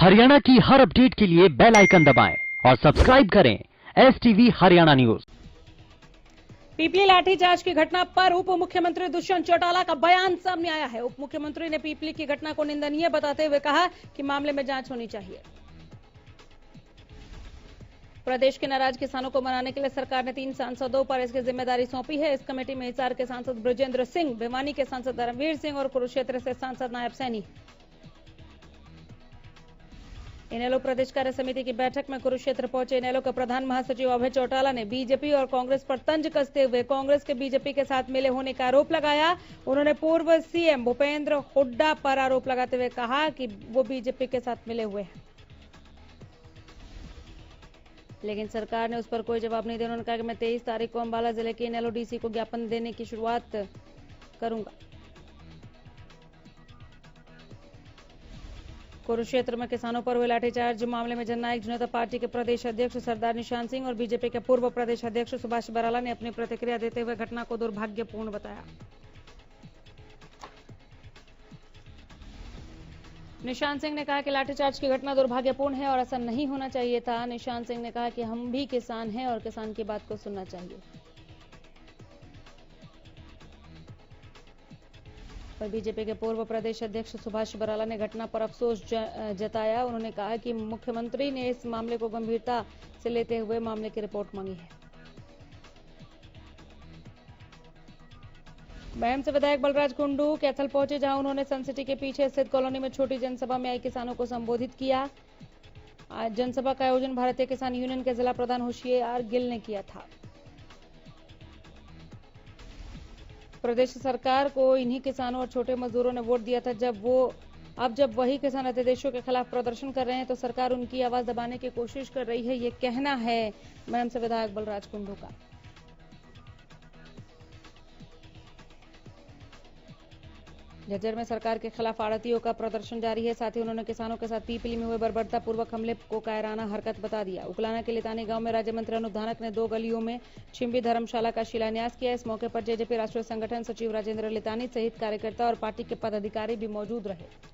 हरियाणा की हर अपडेट के लिए बेल आइकन दबाएं और सब्सक्राइब करें STV हरियाणा न्यूज। पीपली लाठीचार्ज की घटना पर उप मुख्यमंत्री दुष्यंत चौटाला का बयान सामने आया है। उप मुख्यमंत्री ने पीपली की घटना को निंदनीय बताते हुए कहा कि मामले में जांच होनी चाहिए। प्रदेश के नाराज किसानों को मनाने के लिए सरकार ने 3 सांसदों पर इसकी जिम्मेदारी सौंपी है। इस कमेटी में हिसार के सांसद ब्रजेंद्र सिंह, भिवानी के सांसद धर्मवीर सिंह और कुरुक्षेत्र से सांसद नायब सैनी। इनेलो प्रदेश कार्य समिति की बैठक में कुरुक्षेत्र पहुंचे इनेलो के प्रधान महासचिव अभय चौटाला ने बीजेपी और कांग्रेस पर तंज कसते हुए कांग्रेस के बीजेपी के साथ मिले होने का आरोप लगाया। उन्होंने पूर्व सीएम भूपेंद्र हुड्डा पर आरोप लगाते हुए कहा कि वो बीजेपी के साथ मिले हुए हैं, लेकिन सरकार ने उस पर कोई जवाब नहीं दिया। उन्होंने कहा कि मैं 23 तारीख को अंबाला जिले के इनेलो डीसी को ज्ञापन देने की शुरुआत करूंगा। कुरुक्षेत्र में किसानों पर हुए लाठीचार्ज मामले में जननायक जनता पार्टी के प्रदेश अध्यक्ष सरदार निशान सिंह और बीजेपी के पूर्व प्रदेश अध्यक्ष सुभाष बराला ने अपनी प्रतिक्रिया देते हुए घटना को दुर्भाग्यपूर्ण बताया। निशान सिंह ने कहा कि लाठीचार्ज की घटना दुर्भाग्यपूर्ण है और ऐसा नहीं होना चाहिए था। निशान सिंह ने कहा कि हम भी किसान हैं और किसान की बात को सुनना चाहिए। पर बीजेपी के पूर्व प्रदेश अध्यक्ष सुभाष बराला ने घटना पर अफसोस जताया। उन्होंने कहा कि मुख्यमंत्री ने इस मामले को गंभीरता से लेते हुए मामले की रिपोर्ट मांगी है। महम से विधायक बलराज कुंडू कैथल पहुंचे, जहां उन्होंने सन सिटी के पीछे स्थित कॉलोनी में छोटी जनसभा में आई किसानों को संबोधित किया। आज जनसभा का आयोजन भारतीय किसान यूनियन के जिला प्रधान होशियार गिल ने किया था। प्रदेश सरकार को इन्हीं किसानों और छोटे मजदूरों ने वोट दिया था। जब वही किसान अध्यादेशों के खिलाफ प्रदर्शन कर रहे हैं तो सरकार उनकी आवाज दबाने की कोशिश कर रही है, ये कहना है महम से विधायक बलराज कुंडू का। झज्जर में सरकार के खिलाफ आड़तियों का प्रदर्शन जारी है। साथ ही उन्होंने किसानों के साथ पीपली में हुए बर्बरतापूर्वक हमले को कायराना हरकत बता दिया। उकलाना के लितानी गांव में राज्य मंत्री अनूप धानक ने 2 गलियों में छिम्बी धर्मशाला का शिलान्यास किया। इस मौके पर जेजेपी राष्ट्रीय संगठन सचिव राजेंद्र लितानी सहित कार्यकर्ता और पार्टी के पदाधिकारी भी मौजूद रहे।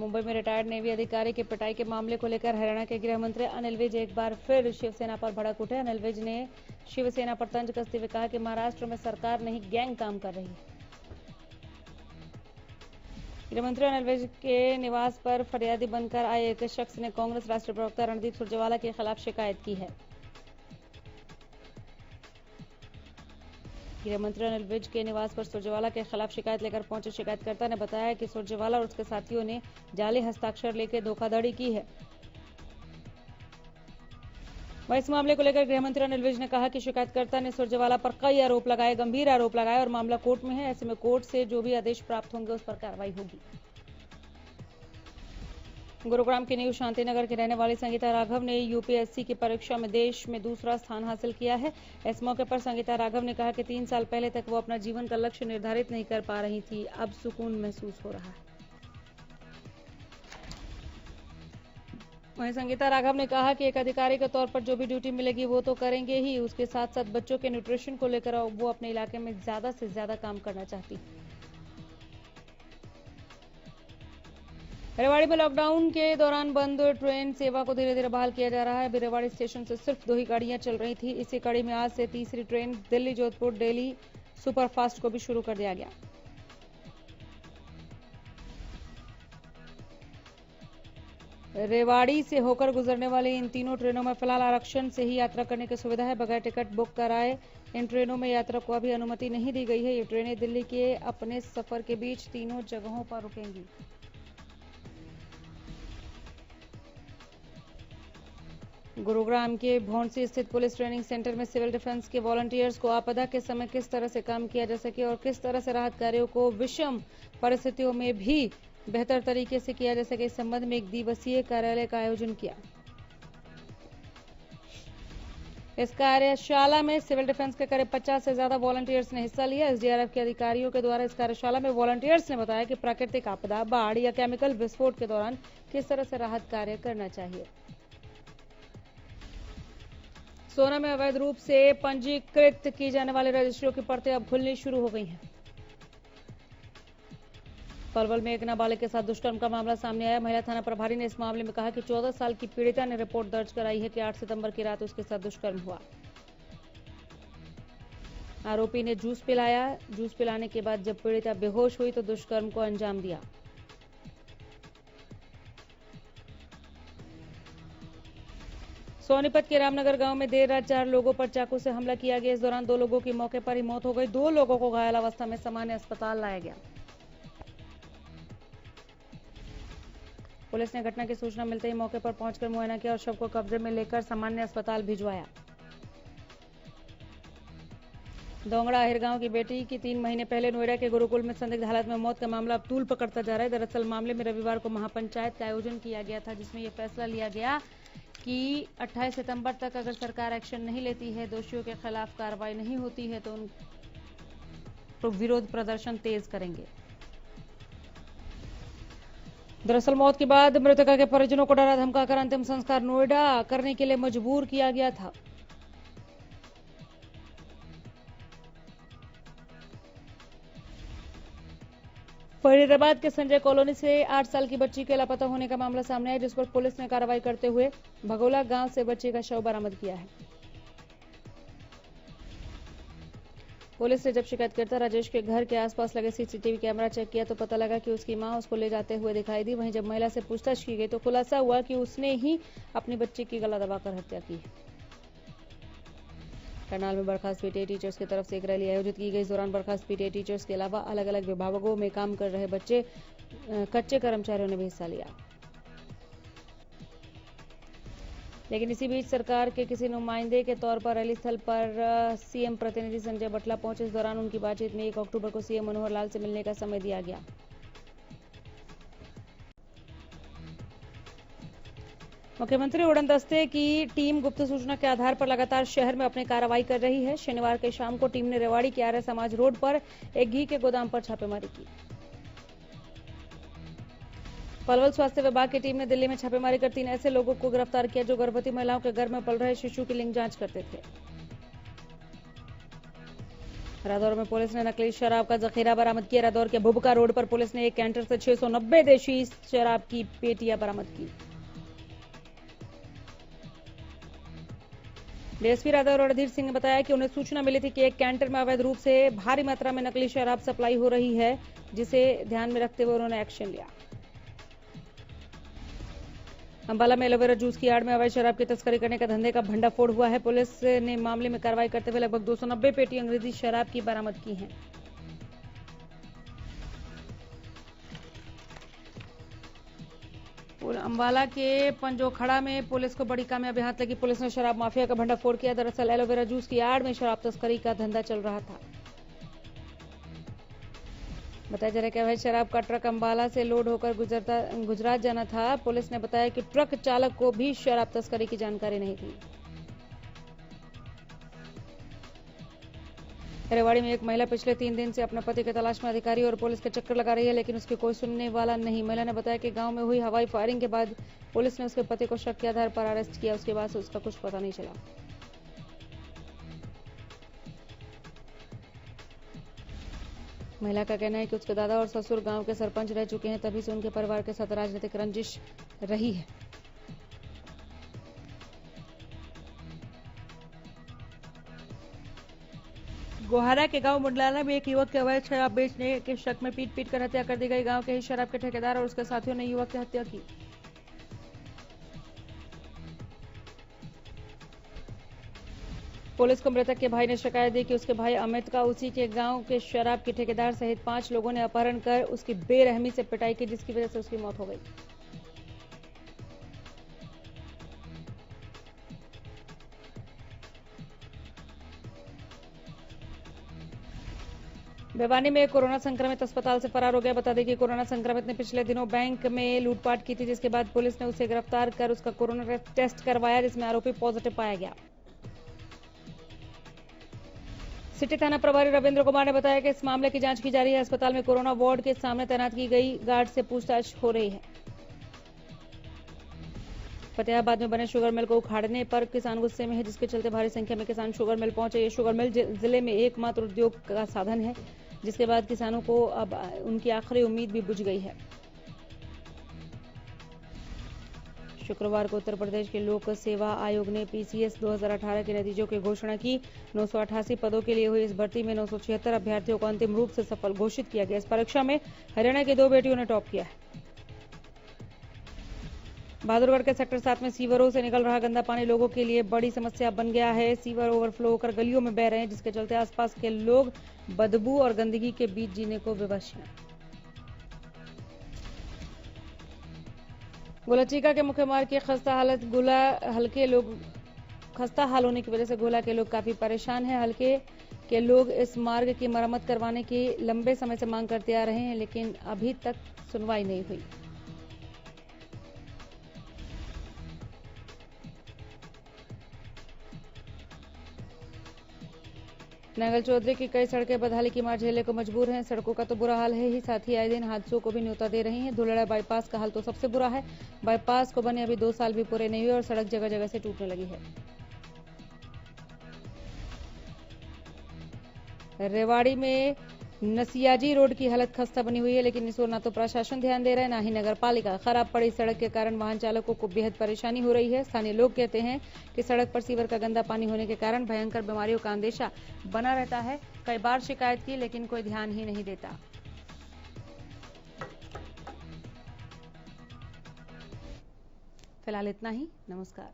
मुंबई में रिटायर्ड नेवी अधिकारी की पिटाई के मामले को लेकर हरियाणा के गृह मंत्री अनिल विज एक बार फिर शिवसेना पर भड़क उठे। अनिल विज ने शिवसेना पर तंज कसते हुए कहा कि महाराष्ट्र में सरकार नहीं गैंग काम कर रही है। गृह मंत्री अनिल विज के निवास पर फरियादी बनकर आए एक शख्स ने कांग्रेस राष्ट्रीय प्रवक्ता रणदीप सुरजेवाला के खिलाफ शिकायत की है। गृह मंत्री अनिल विज के निवास पर सुरजेवाला के खिलाफ शिकायत लेकर पहुंचे शिकायतकर्ता ने बताया कि सुरजेवाला और उसके साथियों ने जाली हस्ताक्षर लेकर धोखाधड़ी की है। वह इस मामले को लेकर गृह मंत्री अनिल विज ने कहा कि शिकायतकर्ता ने सुरजेवाला पर कई आरोप लगाए, गंभीर आरोप लगाए और मामला कोर्ट में है। ऐसे में कोर्ट से जो भी आदेश प्राप्त होंगे उस पर कार्रवाई होगी। गुरुग्राम के न्यू शांतिनगर की रहने वाली संगीता राघव ने यूपीएससी की परीक्षा में देश में दूसरा स्थान हासिल किया है। इस मौके पर संगीता राघव ने कहा कि 3 साल पहले तक वो अपना जीवन का लक्ष्य निर्धारित नहीं कर पा रही थी, अब सुकून महसूस हो रहा है। वहीं संगीता राघव ने कहा कि एक अधिकारी के तौर पर जो भी ड्यूटी मिलेगी वो तो करेंगे ही, उसके साथ साथ बच्चों के न्यूट्रिशन को लेकर वो अपने इलाके में ज्यादा से ज्यादा काम करना चाहती है। रेवाड़ी में लॉकडाउन के दौरान बंद ट्रेन सेवा को धीरे धीरे बहाल किया जा रहा है। रेवाड़ी स्टेशन से सिर्फ 2 ही गाड़ियां चल रही थी। इसी कड़ी में आज से तीसरी train Delhi Jodhpur daily superfast को भी शुरू कर दिया गया। रेवाड़ी से होकर गुजरने वाली इन तीनों ट्रेनों में फिलहाल आरक्षण से ही यात्रा करने की सुविधा है। बगैर टिकट बुक कराए इन ट्रेनों में यात्रा को अभी अनुमति नहीं दी गई है। ये ट्रेनें दिल्ली के अपने सफर के बीच तीनों जगहों पर रुकेंगी। गुरुग्राम के भौंसी स्थित पुलिस ट्रेनिंग सेंटर में सिविल डिफेंस के वॉलंटियर्स को आपदा के समय किस तरह से काम किया जा सके और किस तरह से राहत कार्यों को विषम परिस्थितियों में भी बेहतर तरीके से किया जा सके, इस संबंध में 1 दिवसीय कार्यालय का आयोजन किया। इस कार्यशाला में सिविल डिफेंस के करीब 50 से ज्यादा वॉलंटियर्स ने हिस्सा लिया। एसडीआरएफ के अधिकारियों के द्वारा इस कार्यशाला में वॉलंटियर्स ने बताया कि प्राकृतिक आपदा, बाढ़ या केमिकल विस्फोट के दौरान किस तरह से राहत कार्य करना चाहिए। सोना में अवैध रूप से पंजीकृत की जाने वाली रजिस्ट्रियों की परतें अब खुलनी शुरू हो गई हैं। पलवल में एक नाबालिग के साथ दुष्कर्म का मामला सामने आया। महिला थाना प्रभारी ने इस मामले में कहा कि 14 साल की पीड़िता ने रिपोर्ट दर्ज कराई है कि 8 सितंबर की रात उसके साथ दुष्कर्म हुआ। आरोपी ने जूस पिलाया। जूस पिलाने के बाद जब पीड़िता बेहोश हुई तो दुष्कर्म को अंजाम दिया। सोनीपत के रामनगर गांव में देर रात 4 लोगों पर चाकू से हमला किया गया। इस दौरान 2 लोगों की मौके पर ही मौत हो गई। 2 लोगों को घायल अवस्था में सामान्य अस्पताल लाया गया। पुलिस ने घटना की सूचना मिलते ही मौके पर पहुंचकर मुआयना किया और शव को कब्जे में लेकर सामान्य अस्पताल भिजवाया। दोंगड़ा आहिर गांव की बेटी की 3 महीने पहले नोएडा के गुरुकुल में संदिग्ध हालत में मौत का मामला अब तूल पकड़ता जा रहा है। दरअसल मामले में रविवार को महापंचायत का आयोजन किया गया था, जिसमें यह फैसला लिया गया कि 28 सितंबर तक अगर सरकार एक्शन नहीं लेती है, दोषियों के खिलाफ कार्रवाई नहीं होती है तो विरोध प्रदर्शन तेज करेंगे। दरअसल मौत के बाद मृतका के परिजनों को डरा धमकाकर अंतिम संस्कार नोएडा करने के लिए मजबूर किया गया था। फरीदाबाद के संजय कॉलोनी से 8 साल की बच्ची के लापता होने का मामला सामने आया, जिस पर पुलिस ने कार्रवाई करते हुए भगोला गांव से बच्ची का शव बरामद किया है। पुलिस ने जब शिकायतकर्ता राजेश के घर के आसपास लगे सीसीटीवी कैमरा चेक किया तो पता लगा कि उसकी मां उसको ले जाते हुए दिखाई दी। वहीं जब महिला से पूछताछ की गई तो खुलासा हुआ कि उसने ही अपनी बच्ची की गला दबाकर हत्या की है। करनाल में बर्खास्त पीटीआई टीचर्स की तरफ से एक रैली आयोजित की गई। इस दौरान बर्खास्त पीटीआई टीचर्स के अलावा अलग अलग विभागों में काम कर रहे कच्चे कर्मचारियों ने भी हिस्सा लिया। लेकिन इसी बीच सरकार के किसी नुमाइंदे के तौर पर रैली स्थल पर सीएम प्रतिनिधि संजय बटला पहुंचे। इस दौरान उनकी बातचीत में 1 अक्टूबर को सीएम मनोहर लाल से मिलने का समय दिया गया। मुख्यमंत्री उड़न दस्ते की टीम गुप्त सूचना के आधार पर लगातार शहर में अपनी कार्रवाई कर रही है। शनिवार के शाम को टीम ने रेवाड़ी के आर्य समाज रोड पर एक घी के गोदाम पर छापेमारी की। पलवल स्वास्थ्य विभाग की टीम ने दिल्ली में छापेमारी कर 3 ऐसे लोगों को गिरफ्तार किया जो गर्भवती महिलाओं के गर्भ में पल रहे शिशु की लिंग जांच करते थे। रादौर में पुलिस ने नकली शराब का जखीरा बरामद किया। रादौर के भुबका रोड पर पुलिस ने एक कैंटर से 690 देशी शराब की पेटियां बरामद की। डीएसपी रादौर रणधीर सिंह ने बताया कि उन्हें सूचना मिली थी कि एक कैंटर में अवैध रूप से भारी मात्रा में नकली शराब सप्लाई हो रही है, जिसे ध्यान में रखते हुए उन्होंने एक्शन लिया। अंबाला में एलोवेरा जूस की आड़ में अवैध शराब की तस्करी करने का धंधे का भंडाफोड़ हुआ है। पुलिस ने मामले में कार्रवाई करते हुए लगभग 290 पेटी अंग्रेजी शराब की बरामद की है। अंबाला के पंजोखड़ा में पुलिस को बड़ी कामयाबी हाथ लगी। पुलिस ने शराब माफिया का भंडाफोड़ किया। दरअसल एलोवेरा जूस की आड़ में शराब तस्करी का धंधा चल रहा था। बताया जा रहा है कि अवैध शराब का ट्रक अंबाला से लोड होकर गुजरात जाना था। पुलिस ने बताया कि ट्रक चालक को भी शराब तस्करी की जानकारी नहीं थी। रेवाड़ी में एक महिला पिछले 3 दिन से अपने पति की तलाश में अधिकारी और पुलिस के चक्कर लगा रही है, लेकिन उसकी कोई सुनने वाला नहीं। महिला ने बताया कि गांव में हुई हवाई फायरिंग के बाद पुलिस ने उसके पति को शक के आधार पर अरेस्ट किया। उसके बाद से उसका कुछ पता नहीं चला। महिला का कहना है कि उसके दादा और ससुर गांव के सरपंच रह चुके हैं, तभी से उनके परिवार के साथ राजनीतिक रंजिश रही है। गोहारा के गांव मुंडलाना में एक युवक के अवैध शराब बेचने के शक में पीट कर हत्या कर दी गई। गांव के ही शराब के ठेकेदार और उसके साथियों ने युवक की हत्या की। पुलिस को मृतक के भाई ने शिकायत दी कि उसके भाई अमित का उसी के गांव के शराब के ठेकेदार सहित 5 लोगों ने अपहरण कर उसकी बेरहमी से पिटाई की, जिसकी वजह से उसकी मौत हो गई। भिवानी में एक कोरोना संक्रमित अस्पताल से फरार हो गया। बता दें कि कोरोना संक्रमित ने पिछले दिनों बैंक में लूटपाट की थी, जिसके बाद पुलिस ने उसे गिरफ्तार कर उसका कोरोना टेस्ट करवाया, जिसमें आरोपी पॉजिटिव पाया गया। सिटी थाना प्रभारी रविंद्र कुमार ने बताया कि इस मामले की जांच की जा रही है। अस्पताल में कोरोना वार्ड के सामने तैनात की गई गार्ड से पूछताछ हो रही है। फतेहाबाद में बने शुगर मिल को उखाड़ने पर किसान गुस्से में है, जिसके चलते भारी संख्या में किसान शुगर मिल पहुंचे। ये शुगर मिल जिले में एकमात्र उद्योग का साधन है, जिसके बाद किसानों को अब उनकी आखिरी उम्मीद भी बुझ गई है। शुक्रवार को उत्तर प्रदेश के लोक सेवा आयोग ने पीसीएस 2018 के नतीजों की घोषणा की। 988 पदों के लिए हुई इस भर्ती में 976 अभ्यर्थियों को अंतिम रूप से सफल घोषित किया गया। इस परीक्षा में हरियाणा की 2 बेटियों ने टॉप किया है। बहादुरगढ़ के सेक्टर 7 में सीवरों से निकल रहा गंदा पानी लोगों के लिए बड़ी समस्या बन गया है। सीवर ओवरफ्लो होकर गलियों में बह रहे हैं, जिसके चलते आसपास के लोग बदबू और गंदगी के बीच जीने को विवश हैं। गोलाचीका के मुख्य मार्ग की खस्ता हाल होने की वजह से गोला के लोग काफी परेशान हैं। हल्के के लोग इस मार्ग की मरम्मत करवाने की लंबे समय से मांग करते आ रहे हैं, लेकिन अभी तक सुनवाई नहीं हुई। नांगल चौधरी की कई सड़कें बदहाली की मार झेलने को मजबूर हैं। सड़कों का तो बुरा हाल है ही, साथ ही आए दिन हादसों को भी न्योता दे रही हैं। धुलेड़ा बाईपास का हाल तो सबसे बुरा है। बाईपास को बने अभी 2 साल भी पूरे नहीं हुए और सड़क जगह जगह से टूटने लगी है। रेवाड़ी में नसियाजी रोड की हालत खस्ता बनी हुई है, लेकिन इस ओर ना तो प्रशासन ध्यान दे रहा है, ना ही नगर पालिका। खराब पड़ी सड़क के कारण वाहन चालकों को बेहद परेशानी हो रही है। स्थानीय लोग कहते हैं कि सड़क पर सीवर का गंदा पानी होने के कारण भयंकर बीमारियों का अंदेशा बना रहता है। कई बार शिकायत की, लेकिन कोई ध्यान ही नहीं देता। फिलहाल इतना ही। नमस्कार।